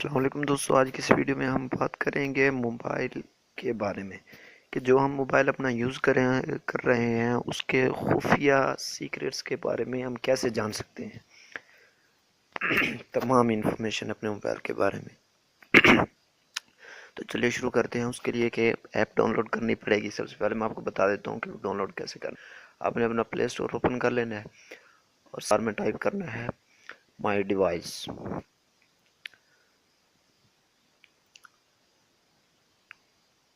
अस्सलाम वालेकुम दोस्तों, आज की इस वीडियो में हम बात करेंगे मोबाइल के बारे में कि जो हम मोबाइल अपना यूज़ कर रहे हैं उसके खुफिया सीक्रेट्स के बारे में हम कैसे जान सकते हैं। तमाम इन्फॉर्मेशन अपने मोबाइल के बारे में। तो चलिए शुरू करते हैं। उसके लिए कि ऐप डाउनलोड करनी पड़ेगी। सबसे पहले मैं आपको बता देता हूँ कि डाउनलोड कैसे करना। आपने अपना प्ले स्टोर ओपन कर लेना है और सार में टाइप करना है माई डिवाइस।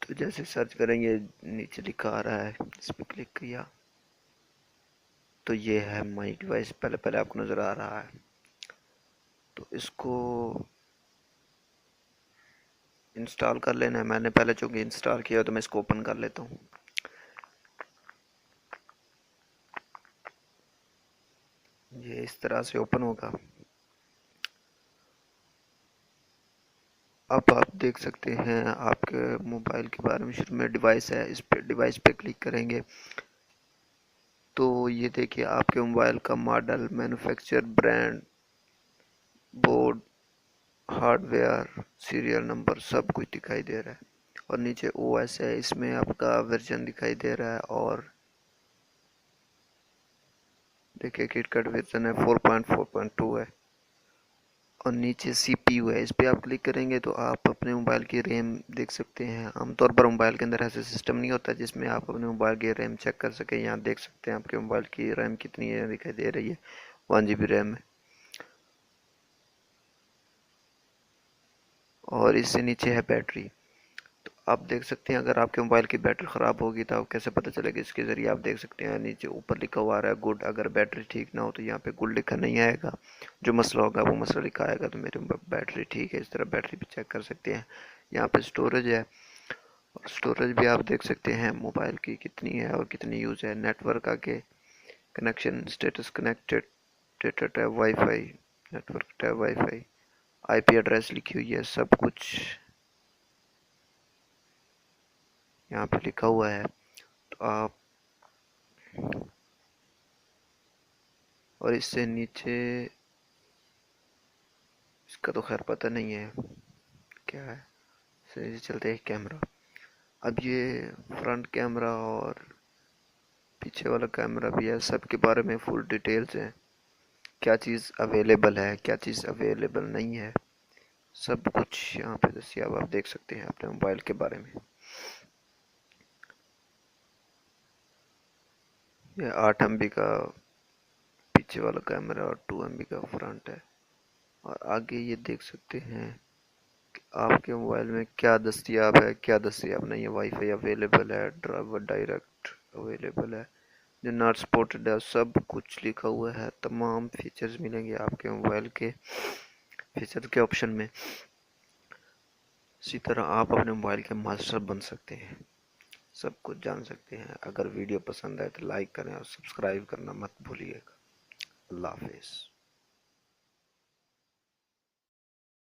तो जैसे सर्च करेंगे नीचे लिखा आ रहा है, इस पर क्लिक किया तो ये है माई डिवाइस। पहले पहले आपको नज़र आ रहा है। तो इसको इंस्टॉल कर लेना है। मैंने पहले चूँकि इंस्टॉल किया तो मैं इसको ओपन कर लेता हूँ। ये इस तरह से ओपन होगा। अब आप देख सकते हैं आपके मोबाइल के बारे में। शुरू में डिवाइस है, इस पे डिवाइस पे क्लिक करेंगे तो ये देखिए आपके मोबाइल का model, manufacture, brand, board, hardware, serial number सब कुछ दिखाई दे रहा है। और नीचे ओएस है, इसमें आपका वर्जन दिखाई दे रहा है। और देखिए किटकैट वर्जन है 4.4.2 है। और नीचे सीपीयू है, इस पर आप क्लिक करेंगे तो आप अपने मोबाइल की रैम देख सकते हैं। आमतौर पर मोबाइल के अंदर ऐसा सिस्टम नहीं होता जिसमें आप अपने मोबाइल की रैम चेक कर सकें। यहाँ देख सकते हैं आपके मोबाइल की रैम कितनी है, दिखाई दे रही है 1 GB रैम है। और इससे नीचे है बैटरी। तो आप देख सकते हैं अगर आपके मोबाइल की बैटरी ख़राब होगी तो आप कैसे पता चलेगा, इसके ज़रिए आप देख सकते हैं नीचे ऊपर लिखा हुआ आ रहा है गुड। अगर बैटरी ठीक ना हो तो यहाँ पे गुड लिखा नहीं आएगा, जो मसला होगा वो मसला लिखा आएगा। तो मेरे बैटरी ठीक है। इस तरह बैटरी भी चेक कर सकते हैं। यहाँ पे स्टोरेज है, और स्टोरेज भी आप देख सकते हैं मोबाइल की कितनी है और कितनी यूज़ है। नेटवर्क आगे, connection status, connected, data tab, wifi, network tab, wifi, IP address लिखी हुई है, सब कुछ यहाँ पे लिखा हुआ है। तो आप, और इससे नीचे इसका तो खैर पता नहीं है क्या है। इससे चलते हैं कैमरा। अब ये फ्रंट कैमरा और पीछे वाला कैमरा भी है, सब के बारे में फुल डिटेल्स है। क्या चीज़ अवेलेबल है, क्या चीज़ अवेलेबल नहीं है, सब कुछ यहाँ पे दस्तियाब आप देख सकते हैं अपने मोबाइल के बारे में। ये 8 MB का पीछे वाला कैमरा और 2 MB का फ्रंट है। और आगे ये देख सकते हैं कि आपके मोबाइल में क्या दस्तियाब है, क्या दस्तियाब नहीं है। वाईफाई अवेलेबल है, ड्राइवर डायरेक्ट अवेलेबल है, जो नॉट सपोर्टेड है, सब कुछ लिखा हुआ है। तमाम फीचर्स मिलेंगे आपके मोबाइल के फीचर के ऑप्शन में। इसी तरह आप अपने मोबाइल के मास्टर बन सकते हैं, सब कुछ जान सकते हैं। अगर वीडियो पसंद आए तो लाइक करें और सब्सक्राइब करना मत भूलिएगा। अल्लाह हाफिज़।